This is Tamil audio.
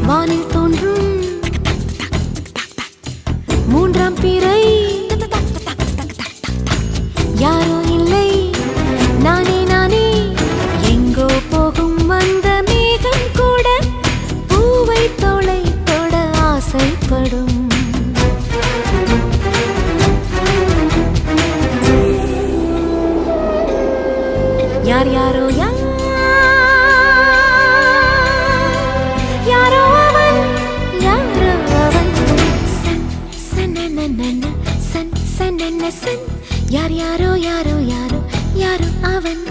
வானில் தோன்றும் மூன்றாம் பிறை யாரோ இல்லை நானே நானே எங்கோ போகும் அந்த மேகம் கூட பூவை தோளை தொட ஆசைப்படும் யார் யாரோ யாரோ அவன் யாரோ அவன் சன் சன் சன் சன் சன் யார் யாரோ யாரோ யாரோ யாரோ அவன்